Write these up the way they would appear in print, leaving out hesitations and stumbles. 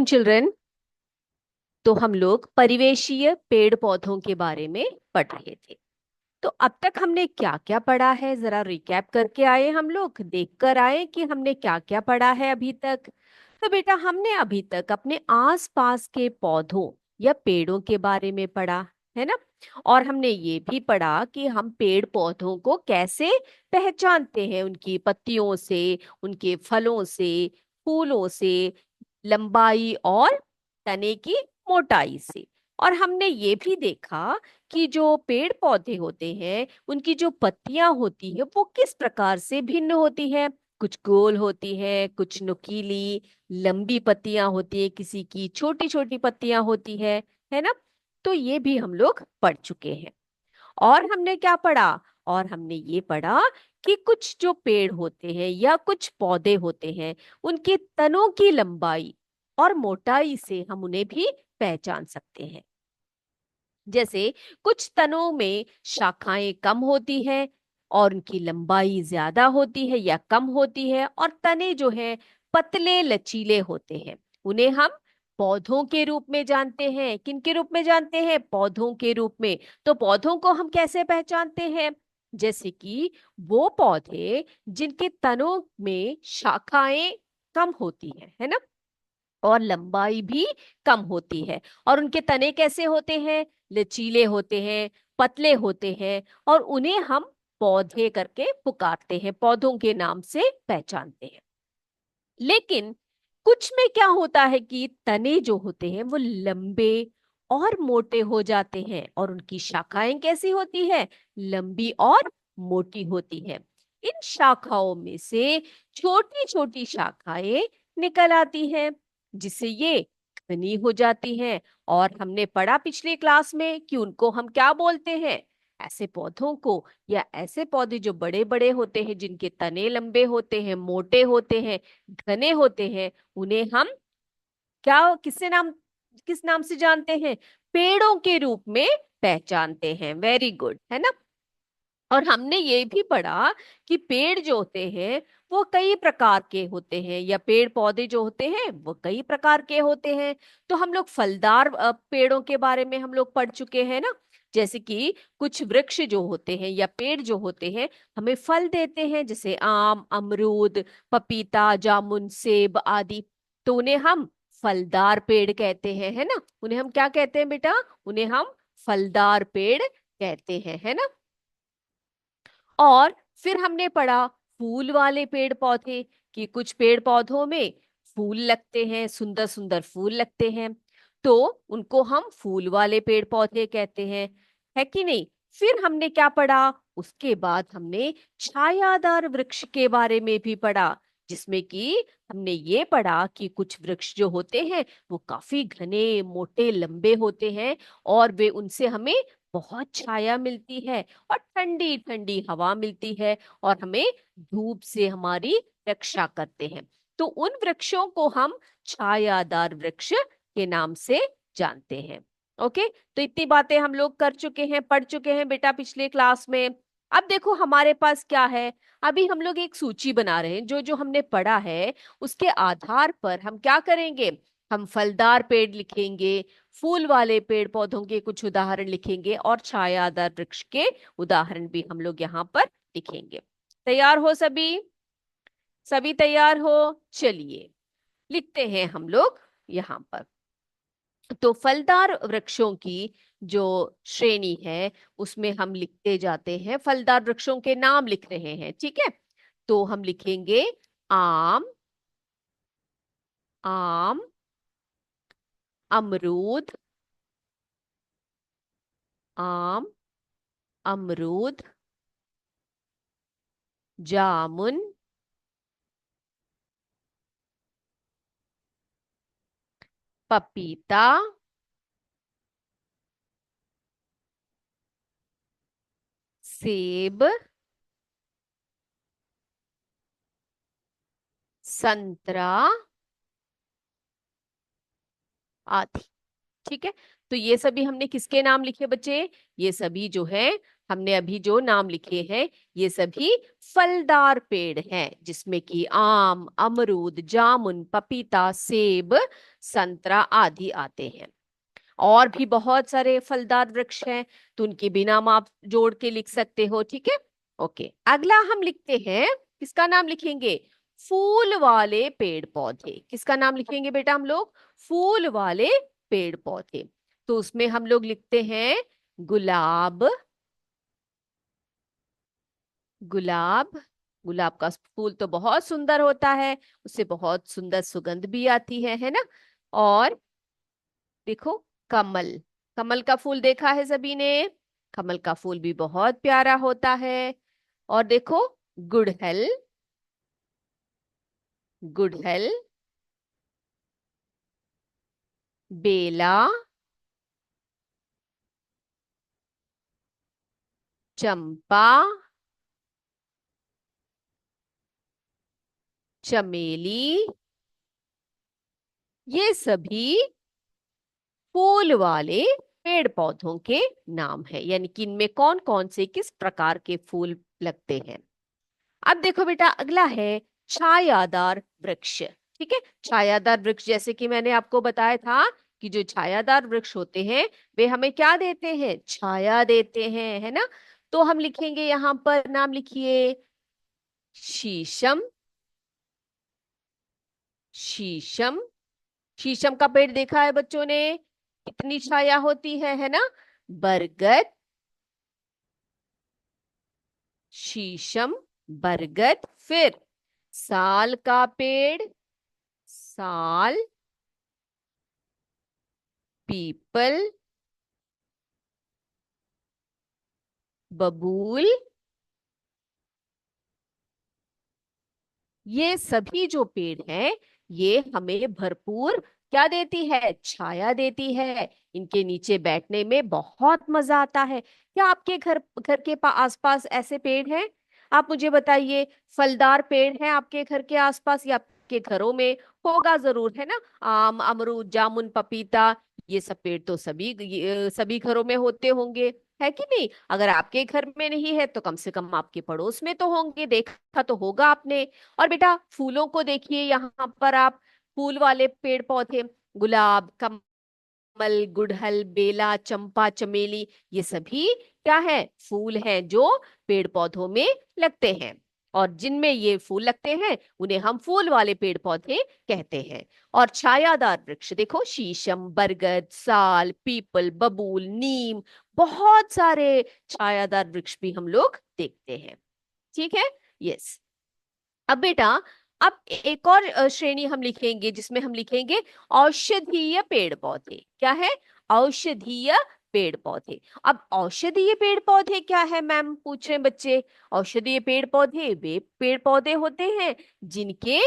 Afternoon children. तो हम लोग परिवेशीय पेड़ पौधों के बारे में पढ़ रहे थे। तो अब तक हमने क्या क्या पढ़ा है, जरा रिकैप करके आए, हम लोग देख कर आए कि हमने क्या क्या पढ़ा है अभी तक। तो बेटा, हमने अभी तक अपने आसपास के पौधों या पेड़ों के बारे में पढ़ा है ना। और हमने ये भी पढ़ा कि हम पेड़ पौधों को कैसे पहचानते हैं, उनकी पत्तियों से, उनके फलों से, फूलों से, लंबाई और तने की मोटाई से। और हमने ये भी देखा कि जो पेड़ पौधे होते हैं उनकी जो पत्तियां होती है वो किस प्रकार से भिन्न होती है। कुछ गोल होती है, कुछ नुकीली लंबी पत्तियां होती है, किसी की छोटी छोटी पत्तियां होती है ना। तो ये भी हम लोग पढ़ चुके हैं। और हमने क्या पढ़ा? और हमने ये पढ़ा कि कुछ जो पेड़ होते हैं या कुछ पौधे होते हैं, उनके तनों की लंबाई और मोटाई से हम उन्हें भी पहचान सकते हैं। जैसे कुछ तनों में शाखाएं कम होती है और उनकी लंबाई ज्यादा होती है या कम होती है, और तने जो है पतले लचीले होते हैं, उन्हें हम पौधों के रूप में जानते हैं। किन के रूप में जानते हैं? पौधों के रूप में। तो पौधों को हम कैसे पहचानते हैं? जैसे कि वो पौधे जिनके तनों में शाखाएं कम होती है ना, और लंबाई भी कम होती है। और उनके तने कैसे होते हैं? लचीले होते हैं, पतले होते हैं, और उन्हें हम पौधे करके पुकारते हैं, पौधों के नाम से पहचानते हैं। लेकिन कुछ में क्या होता है कि तने जो होते हैं वो लंबे और मोटे हो जाते हैं, और उनकी शाखाएं कैसी होती है? लंबी और मोटी होती है। इन शाखाओं में से छोटी छोटी शाखाएं निकल आती हैं, जिससे ये घनी हो जाती हैं। और हमने पढ़ा पिछली क्लास में कि उनको हम क्या बोलते हैं? ऐसे पौधों को, या ऐसे पौधे जो बड़े बड़े होते हैं, जिनके तने लंबे होते हैं, मोटे होते हैं, घने होते हैं, उन्हें हम क्या, किस नाम से जानते हैं? पेड़ों के रूप में पहचानते हैं। वेरी गुड, है ना। और हमने ये भी पढ़ा कि पेड़ जो होते हैं वो कई प्रकार के होते हैं, या पेड़ पौधे जो होते हैं वो कई प्रकार के होते हैं। तो हम लोग फलदार पेड़ों के बारे में हम लोग पढ़ चुके हैं ना। जैसे कि कुछ वृक्ष जो होते हैं या पेड़ जो होते हैं हमें फल देते हैं, जैसे आम, अमरूद, पपीता, जामुन, सेब आदि। तो उन्हें हम फलदार पेड़ कहते हैं, है ना। उन्हें हम क्या कहते हैं बेटा? उन्हें हम फलदार पेड़ कहते हैं, है ना। और फिर हमने पढ़ा फूल वाले पेड़ पौधे, कि कुछ पेड़ पौधों में फूल लगते हैं, सुंदर सुंदर फूल लगते हैं, तो उनको हम फूल वाले पेड़ पौधे कहते हैं, है कि नहीं। फिर हमने क्या पढ़ा? उसके बाद हमने छायादार वृक्ष के बारे में भी पढ़ा, जिसमें कि हमने ये पढ़ा कि कुछ वृक्ष जो होते हैं वो काफी घने, मोटे, लंबे होते हैं, और वे उनसे हमें बहुत छाया मिलती है और ठंडी ठंडी हवा मिलती है, और हमें धूप से हमारी रक्षा करते हैं। तो उन वृक्षों को हम छायादार वृक्ष के नाम से जानते हैं। ओके। तो इतनी बातें हम लोग कर चुके हैं, पढ़ चुके हैं बेटा पिछले क्लास में। अब देखो हमारे पास क्या है। अभी हम लोग एक सूची बना रहे हैं, जो जो हमने पढ़ा है उसके आधार पर हम क्या करेंगे? हम फलदार पेड़ लिखेंगे, फूल वाले पेड़ पौधों के कुछ उदाहरण लिखेंगे, और छायादार वृक्ष के उदाहरण भी हम लोग यहाँ पर लिखेंगे। तैयार हो सभी? सभी तैयार हो? चलिए लिखते हैं हम लोग यहाँ पर। तो फलदार वृक्षों की जो श्रेणी है उसमें हम लिखते जाते हैं, फलदार वृक्षों के नाम लिख रहे हैं, ठीक है। तो हम लिखेंगे आम, आम, अमरूद, आम, अमरूद, जामुन, पपीता, सेब, संतरा आदि। ठीक है। तो ये सभी हमने किसके नाम लिखे बच्चे? ये सभी जो है, हमने अभी जो नाम लिखे हैं, ये सभी फलदार पेड़ हैं, जिसमें कि आम, अमरूद, जामुन, पपीता, सेब, संतरा आदि आते हैं। और भी बहुत सारे फलदार वृक्ष हैं, तो उनके भी नाम आप जोड़ के लिख सकते हो। ठीक है, ओके। अगला हम लिखते हैं, किसका नाम लिखेंगे? फूल वाले पेड़ पौधे। किसका नाम लिखेंगे बेटा हम लोग? फूल वाले पेड़ पौधे। तो उसमें हम लोग लिखते हैं गुलाब। गुलाब, गुलाब का फूल तो बहुत सुंदर होता है, उससे बहुत सुंदर सुगंध भी आती है ना। और देखो, कमल। कमल का फूल देखा है सभी ने? कमल का फूल भी बहुत प्यारा होता है। और देखो, गुड़हल। गुड़हल, बेला, चंपा, चमेली, ये सभी फूल वाले पेड़ पौधों के नाम है। यानी कि इनमें कौन कौन से किस प्रकार के फूल लगते हैं। अब देखो बेटा, अगला है छायादार वृक्ष। ठीक है, छायादार वृक्ष, जैसे कि मैंने आपको बताया था कि जो छायादार वृक्ष होते हैं, वे हमें क्या देते हैं? छाया देते हैं, है ना। तो हम लिखेंगे, यहां पर नाम लिखिए, शीशम। शीशम, शीशम का पेड़ देखा है बच्चों ने? कितनी छाया होती है ना। बरगद, शीशम, बरगद। फिर साल का पेड़, साल, पीपल, बबूल, ये सभी जो पेड़ हैं, ये हमें भरपूर क्या देती है? छाया देती है। इनके नीचे बैठने में बहुत मजा आता है। क्या आपके घर घर के आसपास ऐसे पेड़ हैं? आप मुझे बताइए, फलदार पेड़ हैं आपके घर के आसपास या आपके घरों में? होगा जरूर, है ना। आम, अमरूद, जामुन, पपीता, ये सब पेड़ तो सभी घरों में होते होंगे, है कि नहीं? अगर आपके घर में नहीं है तो कम से कम आपके पड़ोस में तो होंगे, देखा तो होगा आपने। और बेटा, फूलों को देखिए यहाँ पर आप, फूल वाले पेड़ पौधे, गुलाब, कमल, गुड़हल, बेला, चंपा, चमेली, ये सभी क्या है? फूल हैं जो पेड़ पौधों में लगते हैं। और जिनमें ये फूल लगते हैं, उन्हें हम फूल वाले पेड़ पौधे कहते हैं। और छायादार वृक्ष देखो, शीशम, बरगद, साल, पीपल, बबूल, नीम, बहुत सारे छायादार वृक्ष भी हम लोग देखते हैं। ठीक है, यस। अब बेटा, अब एक और श्रेणी हम लिखेंगे, जिसमें हम लिखेंगे औषधीय पेड़ पौधे। क्या है? औषधीय पेड़ पौधे। अब औषधीय पेड़ पौधे क्या है मैम, पूछ रहे हैं बच्चे। औषधीय पेड़ पौधे वे पेड़ पौधे होते हैं जिनके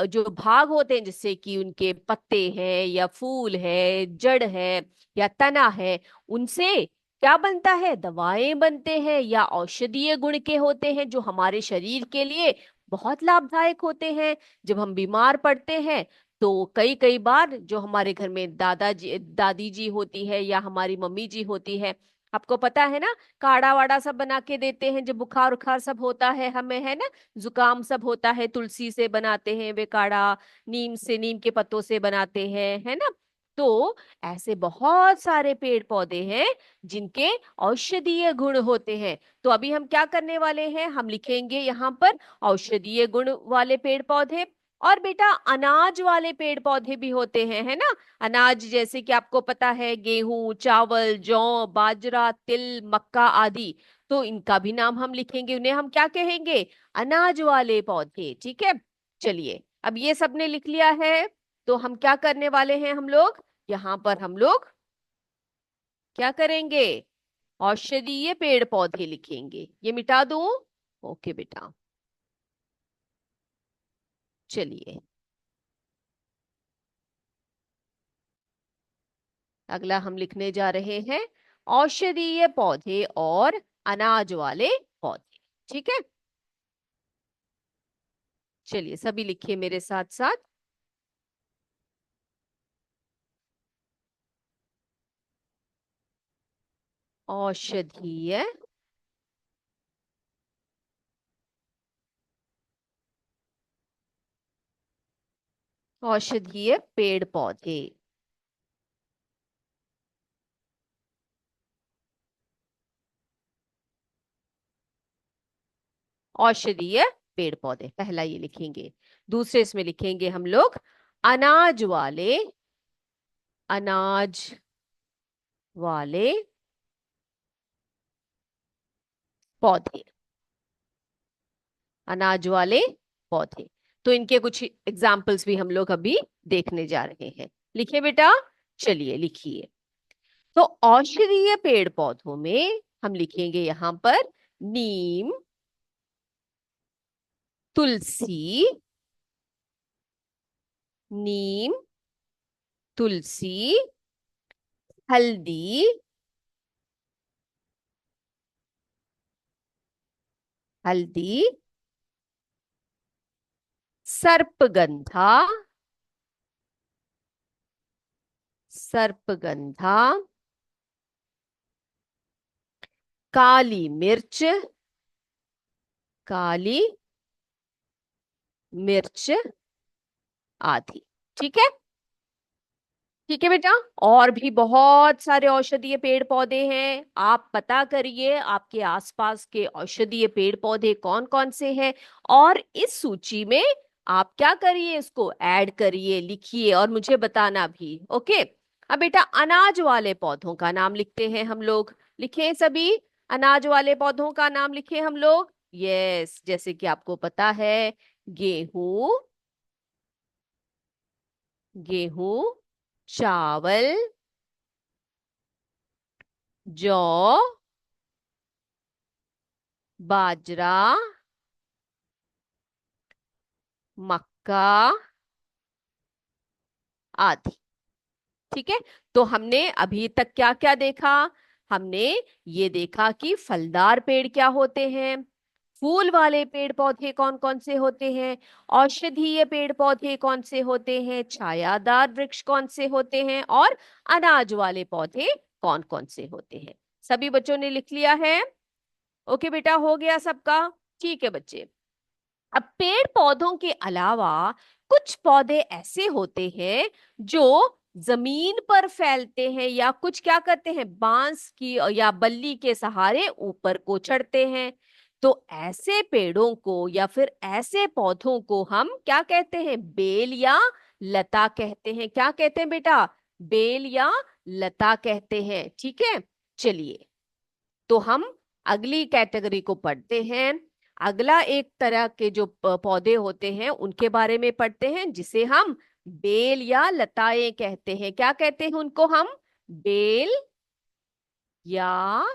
जो भाग होते हैं, जैसे कि उनके पत्ते हैं या फूल है, जड़ है या तना है, उनसे क्या बनता है? दवाएं बनते हैं या औषधीय गुण के होते हैं, जो हमारे शरीर के लिए बहुत लाभदायक होते हैं। जब हम बीमार पड़ते हैं, तो कई कई बार जो हमारे घर में दादाजी दादी जी होती है या हमारी मम्मी जी होती है, आपको पता है ना, काढ़ा वाड़ा सब बना के देते हैं जब बुखार उखार सब होता है हमें, है ना। जुकाम सब होता है, तुलसी से बनाते हैं वे काढ़ा, नीम से, नीम के पत्तों से बनाते हैं, है ना। तो ऐसे बहुत सारे पेड़ पौधे हैं जिनके औषधीय गुण होते हैं। तो अभी हम क्या करने वाले हैं, हम लिखेंगे यहाँ पर औषधीय गुण वाले पेड़ पौधे। और बेटा, अनाज वाले पेड़ पौधे भी होते हैं, है ना। अनाज जैसे कि आपको पता है, गेहूं, चावल, जौ, बाजरा, तिल, मक्का आदि। तो इनका भी नाम हम लिखेंगे, उन्हें हम क्या कहेंगे? अनाज वाले पौधे। ठीक है, चलिए, अब ये सबने लिख लिया है, तो हम क्या करने वाले हैं, हम लोग यहाँ पर हम लोग क्या करेंगे? औषधीय पेड़ पौधे लिखेंगे। ये मिटा दूं? ओके बेटा, चलिए। अगला हम लिखने जा रहे हैं औषधीय पौधे और अनाज वाले पौधे। ठीक है, चलिए सभी लिखिए मेरे साथ साथ। औषधीय औषधीय पेड़ पौधे। औषधीय पेड़ पौधे, पहला ये लिखेंगे। दूसरे इसमें लिखेंगे हम लोग अनाज वाले, अनाज वाले पौधे, अनाज वाले पौधे। तो इनके कुछ एग्जाम्पल्स भी हम लोग अभी देखने जा रहे हैं। लिखिए बेटा, चलिए लिखिए। तो औषधीय पेड़ पौधों में हम लिखेंगे यहां पर नीम, तुलसी, नीम, तुलसी, हल्दी, हल्दी, सर्पगंधा, सर्पगंधा, काली मिर्च, काली मिर्च आदि। ठीक है, ठीक है बेटा। और भी बहुत सारे औषधीय पेड़ पौधे हैं, आप पता करिए आपके आसपास के औषधीय पेड़ पौधे कौन कौन से हैं, और इस सूची में आप क्या करिए, इसको ऐड करिए, लिखिए और मुझे बताना भी। ओके। अब बेटा अनाज वाले पौधों का नाम लिखते हैं हम लोग। लिखें सभी, अनाज वाले पौधों का नाम लिखें हम लोग। यस, जैसे कि आपको पता है, गेहूं, गेहूं, चावल, जौ, बाजरा, मक्का आदि। ठीक है। तो हमने अभी तक क्या क्या देखा? हमने ये देखा कि फलदार पेड़ क्या होते हैं, फूल वाले पेड़ पौधे कौन कौन से होते हैं, औषधीय पेड़ पौधे कौन से होते हैं, छायादार वृक्ष कौन से होते हैं, और अनाज वाले पौधे कौन कौन से होते हैं। सभी बच्चों ने लिख लिया है? ओके बेटा, हो गया सबका? ठीक है बच्चे। अब पेड़ पौधों के अलावा कुछ पौधे ऐसे होते हैं जो जमीन पर फैलते हैं, या कुछ क्या करते हैं, बांस की या बल्ली के सहारे ऊपर को चढ़ते हैं। तो ऐसे पेड़ों को या फिर ऐसे पौधों को हम क्या कहते हैं, बेल या लता कहते हैं। क्या कहते हैं बेटा? बेल या लता कहते हैं। ठीक है, चलिए तो हम अगली कैटेगरी को पढ़ते हैं। अगला एक तरह के जो पौधे होते हैं उनके बारे में पढ़ते हैं, जिसे हम बेल या लताएं कहते हैं। क्या कहते हैं उनको हम? बेल या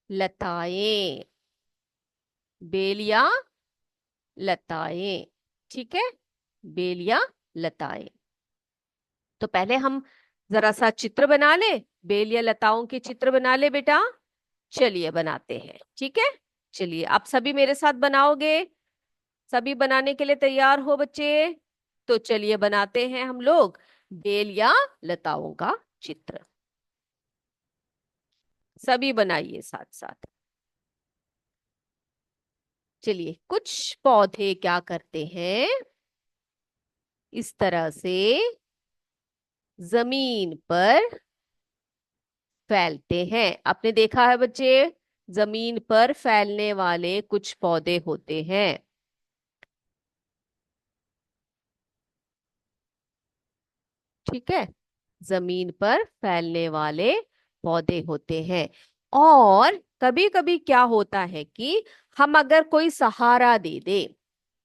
लताएं, बेल या लताएं। ठीक है, बेल या लताएं। तो पहले हम जरा सा चित्र बना ले, बेल या लताओं के चित्र बना ले बेटा। चलिए बनाते हैं। ठीक है, चलिए आप सभी मेरे साथ बनाओगे? सभी बनाने के लिए तैयार हो बच्चे? तो चलिए बनाते हैं हम लोग बेल या लताओं का चित्र। सभी बनाइए साथ साथ। चलिए, कुछ पौधे क्या करते हैं, इस तरह से जमीन पर फैलते हैं। आपने देखा है बच्चे, जमीन पर फैलने वाले कुछ पौधे होते हैं। ठीक है, जमीन पर फैलने वाले पौधे होते हैं। और कभी कभी क्या होता है कि हम अगर कोई सहारा दे दे,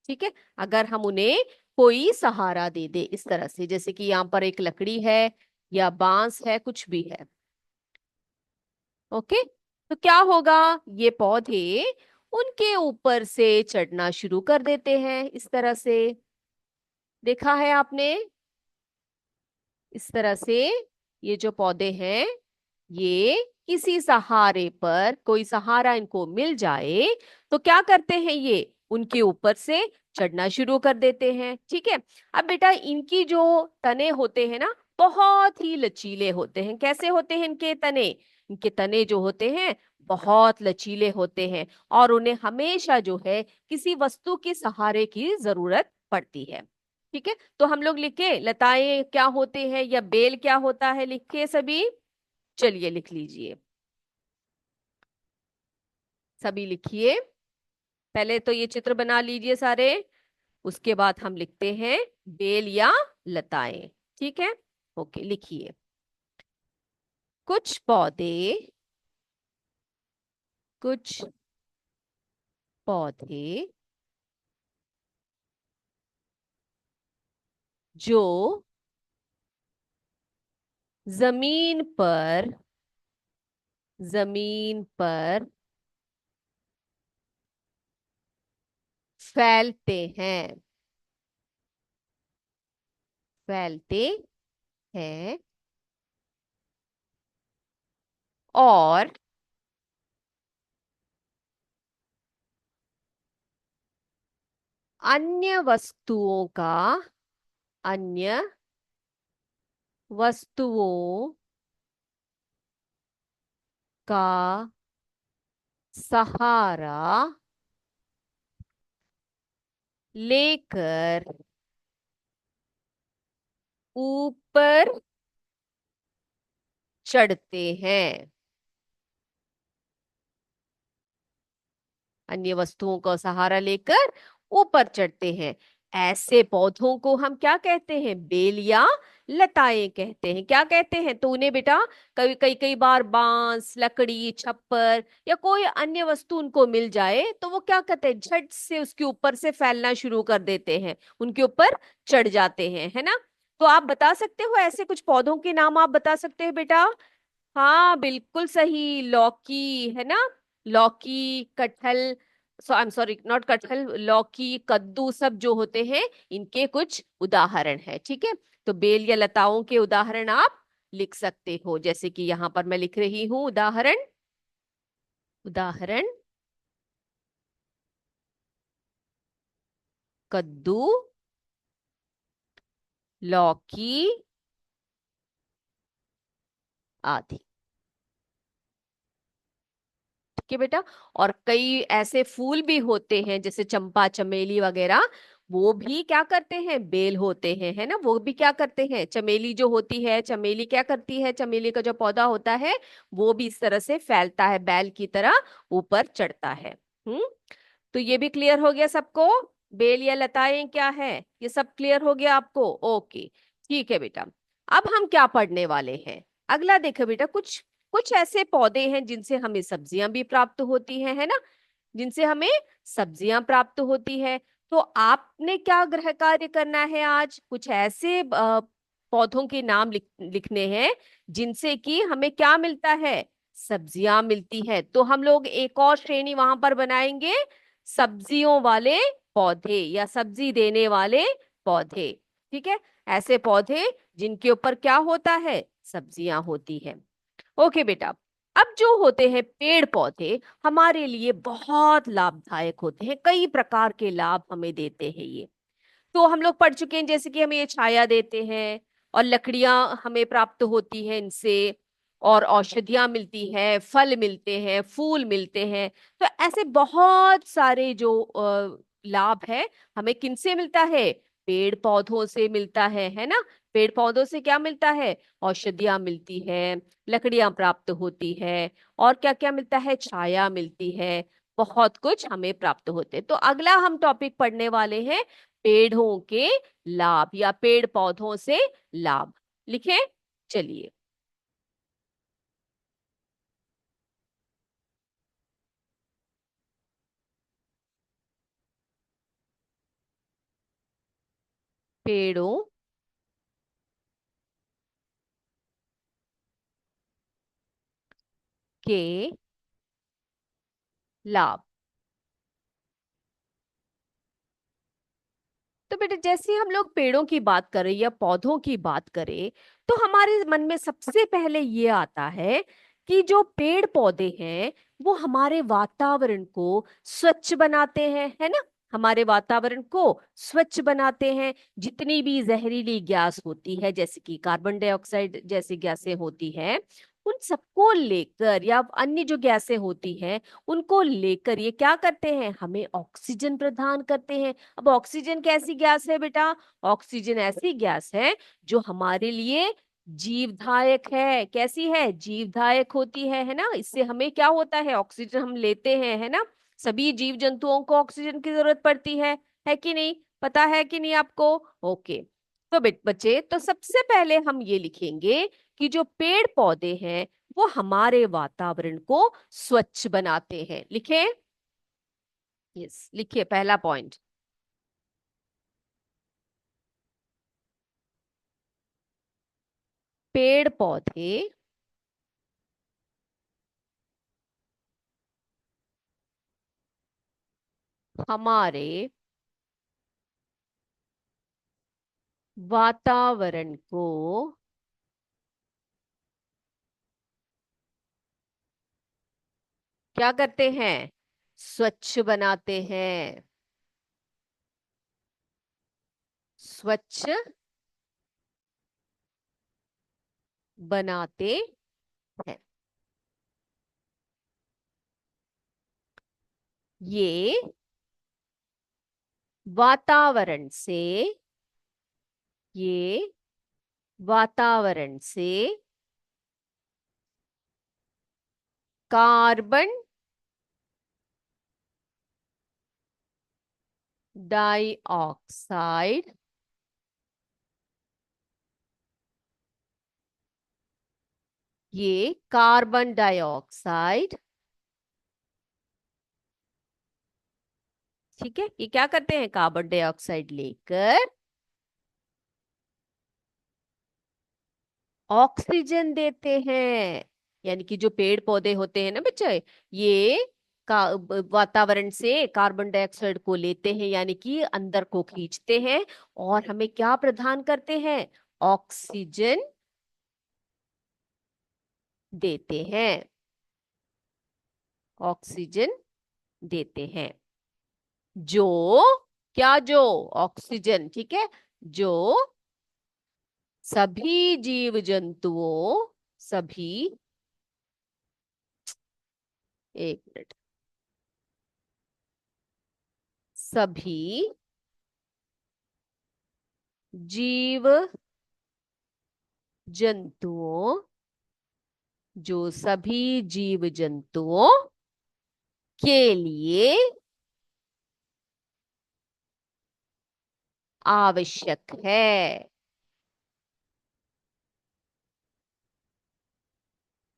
ठीक है, अगर हम उन्हें कोई सहारा दे दे इस तरह से, जैसे कि यहाँ पर एक लकड़ी है या बांस है, कुछ भी है। ओके, तो क्या होगा, ये पौधे उनके ऊपर से चढ़ना शुरू कर देते हैं इस तरह से। देखा है आपने? इस तरह से ये जो पौधे हैं, ये किसी सहारे पर, कोई सहारा इनको मिल जाए तो क्या करते हैं, ये उनके ऊपर से चढ़ना शुरू कर देते हैं। ठीक है। अब बेटा इनकी जो तने होते हैं ना, बहुत ही लचीले होते हैं। कैसे होते हैं इनके तने? इनके तने जो होते हैं बहुत लचीले होते हैं, और उन्हें हमेशा जो है किसी वस्तु के सहारे की जरूरत पड़ती है। ठीक है, तो हम लोग लिखे लताएं क्या होते हैं या बेल क्या होता है, लिखे सभी। चलिए लिख लीजिए, सभी लिखिए। पहले तो ये चित्र बना लीजिए सारे, उसके बाद हम लिखते हैं बेल या लताएं। ठीक है, ओके, लिखिए। कुछ पौधे, कुछ पौधे जो जमीन पर, जमीन पर फैलते हैं, फैलते हैं और अन्य वस्तुओं का, अन्य वस्तुओं का सहारा लेकर ऊपर चढ़ते हैं, अन्य वस्तुओं का सहारा लेकर ऊपर चढ़ते हैं। ऐसे पौधों को हम क्या कहते हैं? बेल या लताएं कहते हैं। क्या कहते हैं? तो उन्हें बेटा कई कई कई बार बांस, लकड़ी, छप्पर या कोई अन्य वस्तु उनको मिल जाए तो वो क्या करते हैं, झट से उसके ऊपर से फैलना शुरू कर देते हैं, उनके ऊपर चढ़ जाते हैं, है ना। तो आप बता सकते हो ऐसे कुछ पौधों के नाम, आप बता सकते हैं बेटा? हाँ बिल्कुल सही, लौकी, है ना। लौकी, कटहल, आई एम सॉरी, नॉट कटहल, लौकी, कद्दू, सब जो होते हैं इनके कुछ उदाहरण है। ठीक है, तो बेल या लताओं के उदाहरण आप लिख सकते हो, जैसे कि यहाँ पर मैं लिख रही हूँ उदाहरण। उदाहरण, कद्दू, लौकी आदि। ठीक है बेटा, और कई ऐसे फूल भी होते हैं जैसे चंपा, चमेली वगैरह, वो भी क्या करते हैं, बेल होते हैं, है ना। वो भी क्या करते हैं, चमेली जो होती है, चमेली क्या करती है, चमेली का जो पौधा होता है वो भी इस तरह से फैलता है, बैल की तरह ऊपर चढ़ता है। हम्म, तो ये भी क्लियर हो गया सबको? बेल या लताएं क्या है, ये सब क्लियर हो गया आपको? ओके, ठीक है बेटा। अब हम क्या पढ़ने वाले हैं? अगला देखो बेटा, कुछ कुछ ऐसे पौधे हैं जिनसे हमें सब्जियां भी प्राप्त होती हैं, है ना, जिनसे हमें सब्जियां प्राप्त होती है। तो आपने क्या गृह कार्य करना है आज, कुछ ऐसे पौधों के नाम लिखने हैं जिनसे कि हमें क्या मिलता है, सब्जियां मिलती है। तो हम लोग एक और श्रेणी वहां पर बनाएंगे, सब्जियों वाले पौधे या सब्जी देने वाले पौधे। ठीक है, ऐसे पौधे जिनके ऊपर क्या होता है, सब्जियां होती है। ओके बेटा, अब जो होते हैं पेड़ पौधे हमारे लिए बहुत लाभदायक होते हैं, कई प्रकार के लाभ हमें देते हैं ये। तो हम लोग पढ़ चुके हैं, जैसे कि हमें ये छाया देते हैं, और लकड़ियां हमें प्राप्त होती हैं इनसे, और औषधियां मिलती है, फल मिलते हैं, फूल मिलते हैं। तो ऐसे बहुत सारे जो लाभ है हमें किनसे मिलता है, पेड़ पौधों से मिलता है ना। पेड़ पौधों से क्या मिलता है, औषधियां मिलती है, लकड़ियां प्राप्त होती है, और क्या क्या मिलता है, छाया मिलती है, बहुत कुछ हमें प्राप्त होते हैं। तो अगला हम टॉपिक पढ़ने वाले हैं पेड़ों के लाभ या पेड़ पौधों से लाभ। लिखे, चलिए। पेड़ों के लाभ। तो बेटा जैसे हम लोग पेड़ों की बात करें या पौधों की बात करें, तो हमारे मन में सबसे पहले ये आता है कि जो पेड़ पौधे हैं वो हमारे वातावरण को स्वच्छ बनाते हैं, है ना। हमारे वातावरण को स्वच्छ बनाते हैं। जितनी भी जहरीली गैस होती है, जैसे कि कार्बन डाइऑक्साइड जैसी गैसें होती हैं, उन सबको लेकर, या अन्य जो गैसें होती हैं उनको लेकर ये क्या करते हैं, हमें ऑक्सीजन प्रदान करते हैं। अब ऑक्सीजन कैसी गैस है बेटा? ऑक्सीजन ऐसी गैस है जो हमारे लिए जीवदायक है। कैसी है? जीवदायक होती है ना। इससे हमें क्या होता है, ऑक्सीजन हम लेते हैं, है ना। सभी जीव जंतुओं को ऑक्सीजन की जरूरत पड़ती है कि नहीं? पता है कि नहीं आपको? ओके। तो बच्चे, तो सबसे पहले हम ये लिखेंगे कि जो पेड़ पौधे हैं वो हमारे वातावरण को स्वच्छ बनाते हैं। लिखें। यस, लिखिए पहला पॉइंट। पेड़ पौधे हमारे वातावरण को क्या करते हैं? स्वच्छ बनाते हैं। स्वच्छ बनाते हैं। ये वातावरण से ये वातावरण से कार्बन डाइऑक्साइड ये कार्बन डाइऑक्साइड, ठीक है, ये क्या करते हैं, कार्बन डाइऑक्साइड लेकर ऑक्सीजन देते हैं। यानी कि जो पेड़ पौधे होते हैं ना बच्चे, ये वातावरण से कार्बन डाइऑक्साइड को लेते हैं, यानी कि अंदर को खींचते हैं, और हमें क्या प्रदान करते हैं? ऑक्सीजन देते हैं। ऑक्सीजन देते हैं। जो क्या? जो ऑक्सीजन, ठीक है, जो सभी जीव जंतुओं, सभी, एक मिनट, सभी जीव जंतुओं, जो सभी जीव जंतुओं के लिए आवश्यक है।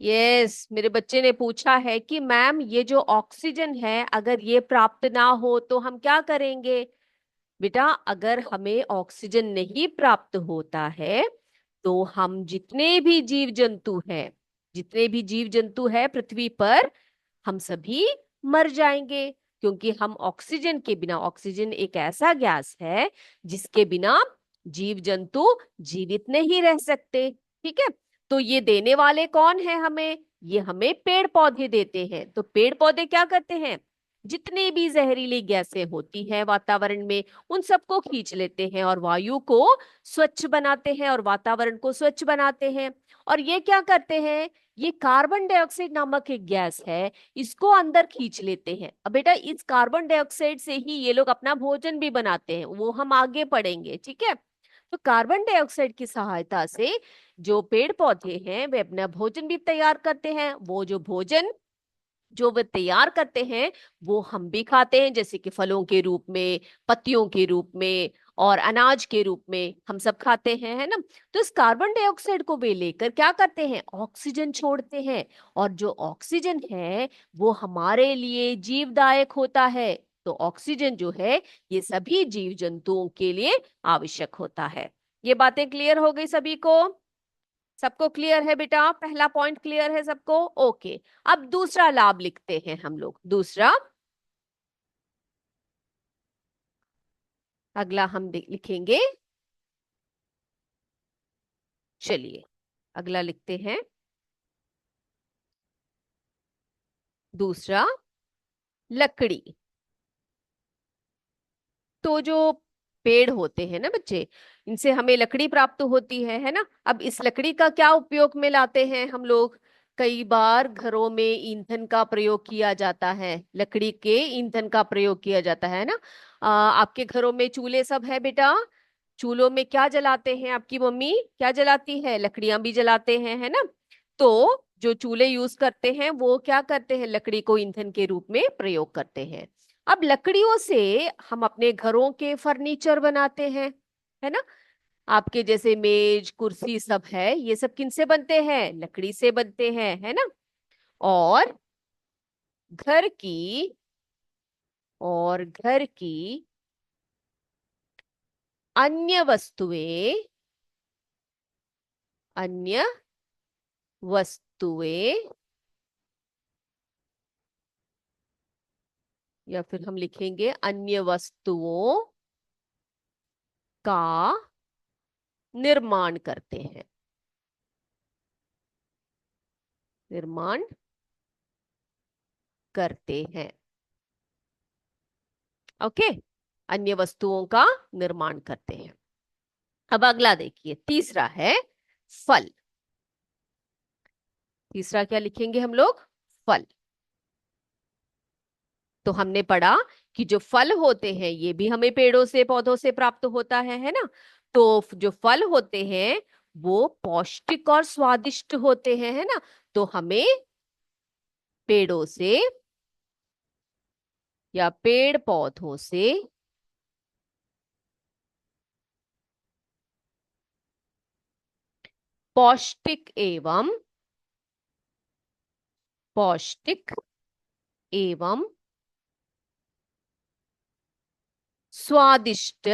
यस, मेरे बच्चे ने पूछा है कि मैम ये जो ऑक्सीजन है, अगर ये प्राप्त ना हो तो हम क्या करेंगे? बेटा, अगर हमें ऑक्सीजन नहीं प्राप्त होता है तो हम जितने भी जीव जंतु है पृथ्वी पर, हम सभी मर जाएंगे। क्योंकि हम ऑक्सीजन के बिना, ऑक्सीजन एक ऐसा गैस है जिसके बिना जीव जंतु जीवित नहीं रह सकते। ठीक है। तो ये देने वाले कौन है हमें? ये हमें पेड़ पौधे देते हैं। तो पेड़ पौधे क्या करते हैं? जितनी भी जहरीली गैसें होती हैं वातावरण में, उन सबको खींच लेते हैं और वायु को स्वच्छ बनाते हैं और वातावरण को स्वच्छ बनाते हैं। और ये क्या करते हैं? ये कार्बन डाइऑक्साइड नामक एक गैस है, इसको अंदर खींच लेते हैं। अब बेटा, इस कार्बन डाइऑक्साइड से ही ये लोग अपना भोजन भी बनाते हैं, वो हम आगे पढ़ेंगे। ठीक है। तो कार्बन डाइऑक्साइड की सहायता से जो पेड़ पौधे हैं वे अपना भोजन भी तैयार करते हैं। वो जो भोजन जो वे तैयार करते हैं वो हम भी खाते हैं, जैसे कि फलों के रूप में, पत्तियों के रूप में, और अनाज के रूप में हम सब खाते हैं, है ना। तो इस कार्बन डाइऑक्साइड को वे लेकर क्या करते हैं? ऑक्सीजन छोड़ते हैं। और जो ऑक्सीजन है वो हमारे लिए जीवदायक होता है। तो ऑक्सीजन जो है ये सभी जीव जंतुओं के लिए आवश्यक होता है। ये बातें क्लियर हो गई सभी को? सबको क्लियर है बेटा? पहला पॉइंट क्लियर है सबको? ओके। अब दूसरा लाभ लिखते हैं हम लोग। दूसरा, अगला हम लिखेंगे। चलिए, अगला लिखते हैं। दूसरा, लकड़ी। तो जो पेड़ होते हैं ना बच्चे, इनसे हमें लकड़ी प्राप्त होती है ना। अब इस लकड़ी का क्या उपयोग में लाते हैं हम लोग? कई बार घरों में ईंधन का प्रयोग किया जाता है, लकड़ी के ईंधन का प्रयोग किया जाता है ना। आपके घरों में चूल्हे सब है बेटा? चूल्हों में क्या जलाते हैं? आपकी मम्मी क्या जलाती है? लकड़ियां भी जलाते हैं, है ना। तो जो चूल्हे यूज करते हैं वो क्या करते हैं? लकड़ी को ईंधन के रूप में प्रयोग करते हैं। अब लकड़ियों से हम अपने घरों के फर्नीचर बनाते हैं, है ना। आपके जैसे मेज कुर्सी सब है, ये सब किनसे बनते हैं? लकड़ी से बनते हैं, है ना। और घर की घर की अन्य वस्तुएं अन्य वस्तुएं या फिर हम लिखेंगे अन्य वस्तुओं का निर्माण करते हैं। निर्माण करते हैं। ओके। अन्य वस्तुओं का निर्माण करते हैं। अब अगला देखिए, तीसरा है फल। तीसरा क्या लिखेंगे हम लोग? फल। तो हमने पढ़ा कि जो फल होते हैं ये भी हमें पेड़ों से पौधों से प्राप्त होता है ना। तो जो फल होते हैं वो पौष्टिक और स्वादिष्ट होते हैं, है ना। तो हमें पेड़ों से या पेड़ पौधों से पौष्टिक एवं पौष्टिक एवं स्वादिष्ट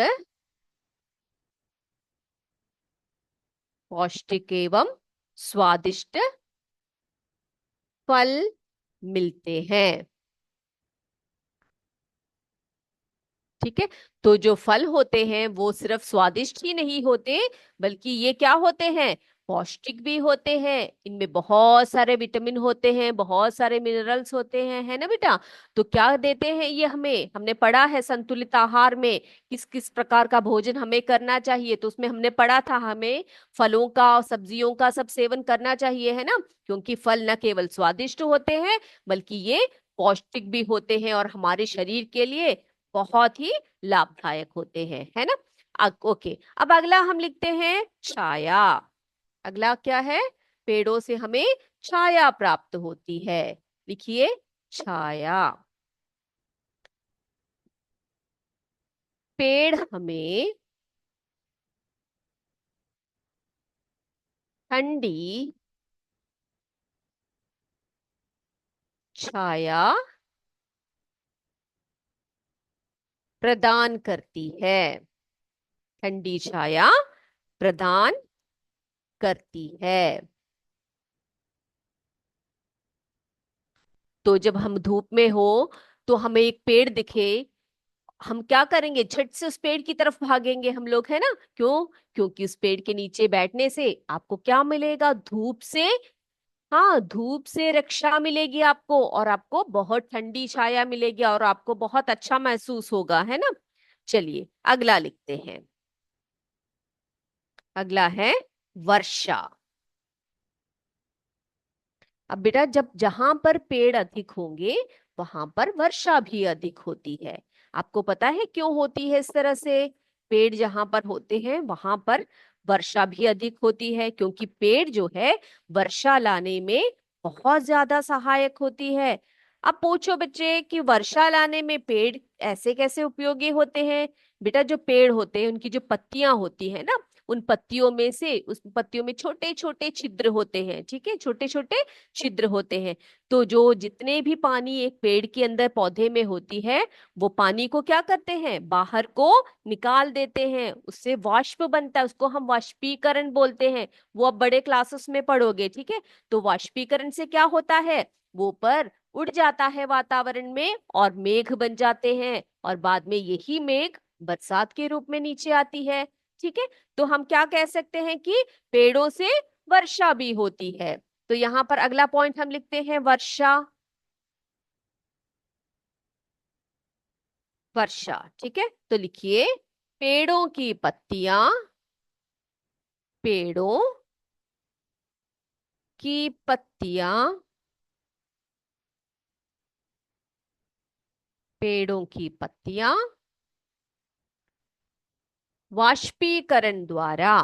पौष्टिक एवं स्वादिष्ट फल मिलते हैं। ठीक है। तो जो फल होते हैं वो सिर्फ स्वादिष्ट ही नहीं होते, बल्कि ये क्या होते हैं? पौष्टिक भी होते हैं। इनमें बहुत सारे विटामिन होते हैं, बहुत सारे मिनरल्स होते हैं, है ना बेटा। तो क्या देते हैं ये हमें? हमने पढ़ा है संतुलित आहार में किस किस प्रकार का भोजन हमें करना चाहिए। तो उसमें हमने पढ़ा था हमें फलों का और सब्जियों का सब सेवन करना चाहिए, है ना। क्योंकि फल न केवल स्वादिष्ट होते हैं बल्कि ये पौष्टिक भी होते हैं और हमारे शरीर के लिए बहुत ही लाभदायक होते हैं, है ना। ओके। अब अगला हम लिखते हैं छाया। अगला क्या है? पेड़ों से हमें छाया प्राप्त होती है। लिखिए छाया। पेड़ हमें ठंडी छाया प्रदान करती है। ठंडी छाया प्रदान करती है। तो जब हम धूप में हो तो हमें एक पेड़ दिखे, हम क्या करेंगे? झट से उस पेड़ की तरफ भागेंगे हम लोग, है ना। क्यों? क्योंकि उस पेड़ के नीचे बैठने से आपको क्या मिलेगा? धूप से, हाँ, धूप से रक्षा मिलेगी आपको, और आपको बहुत ठंडी छाया मिलेगी और आपको बहुत अच्छा महसूस होगा, है ना। चलिए अगला लिखते हैं। अगला है वर्षा। अब बेटा जब जहां पर पेड़ अधिक होंगे वहां पर वर्षा भी अधिक होती है। आपको पता है क्यों होती है इस तरह से? पेड़ जहां पर होते हैं वहां पर वर्षा भी अधिक होती है, क्योंकि पेड़ जो है वर्षा लाने में बहुत ज्यादा सहायक होती है। अब पूछो बच्चे कि वर्षा लाने में पेड़ ऐसे कैसे उपयोगी होते हैं? बेटा जो पेड़ होते हैं उनकी जो पत्तियां होती है ना, उन पत्तियों में से, उस पत्तियों में छोटे छोटे छिद्र होते हैं, ठीक है, छोटे छोटे छिद्र होते हैं। तो जो जितने भी पानी एक पेड़ के अंदर पौधे में होती है वो पानी को क्या करते हैं? बाहर को निकाल देते हैं। उससे वाष्प बनता है, उसको हम वाष्पीकरण बोलते हैं। वो अब बड़े क्लासेस में पढ़ोगे, ठीक है। तो वाष्पीकरण से क्या होता है? वो पर उड़ जाता है वातावरण में और मेघ बन जाते हैं, और बाद में यही मेघ बरसात के रूप में नीचे आती है। ठीक है। तो हम क्या कह सकते हैं कि पेड़ों से वर्षा भी होती है। तो यहां पर अगला पॉइंट हम लिखते हैं वर्षा। वर्षा। ठीक है, तो लिखिए पेड़ों की पत्तियां, पेड़ों की पत्तियां, पेड़ों की पत्तियां वाष्पीकरण द्वारा,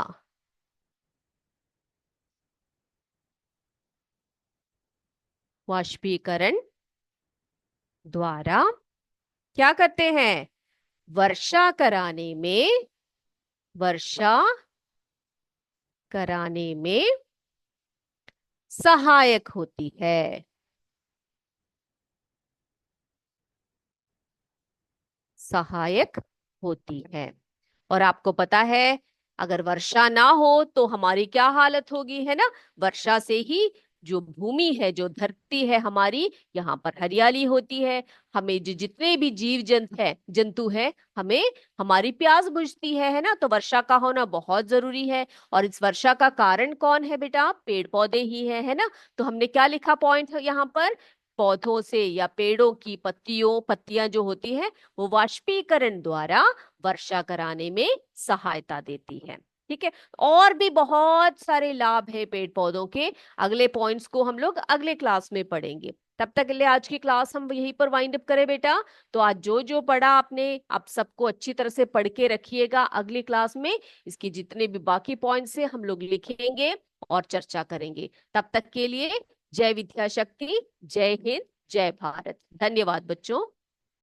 वाष्पीकरण द्वारा क्या करते हैं? वर्षा कराने में, वर्षा कराने में सहायक होती है। सहायक होती है। और आपको पता है अगर वर्षा ना हो तो हमारी क्या हालत होगी, है ना? वर्षा से ही जो भूमि है, जो धरती है हमारी, यहाँ पर हरियाली होती है। हमें जो जितने भी जीव जंतु है, जंतु है, हमें हमारी प्यास बुझती है ना? तो वर्षा का होना बहुत जरूरी है। और इस वर्षा का कारण कौन है बेटा? पेड़ पौधे ही है ना? तो हमने क्या लिखा पॉइंट है यहाँ पर? पौधों से या पेड़ों की पत्तियां जो होती है वो वाष्पीकरण द्वारा वर्षा कराने में सहायता देती है। ठीक है, और भी बहुत सारे लाभ है पेड़ पौधों के। अगले पॉइंट्स को हम लोग अगले क्लास में पढ़ेंगे। तब तक के लिए आज की क्लास हम यहीं पर वाइंड अप करें बेटा। तो आज जो जो पढ़ा आपने, आप सबको अच्छी तरह से पढ़ के रखिएगा। अगली क्लास में इसके जितने भी बाकी पॉइंट्स है हम लोग लिखेंगे और चर्चा करेंगे। तब तक के लिए जय विद्या शक्ति, जय हिंद, जय भारत। धन्यवाद बच्चों।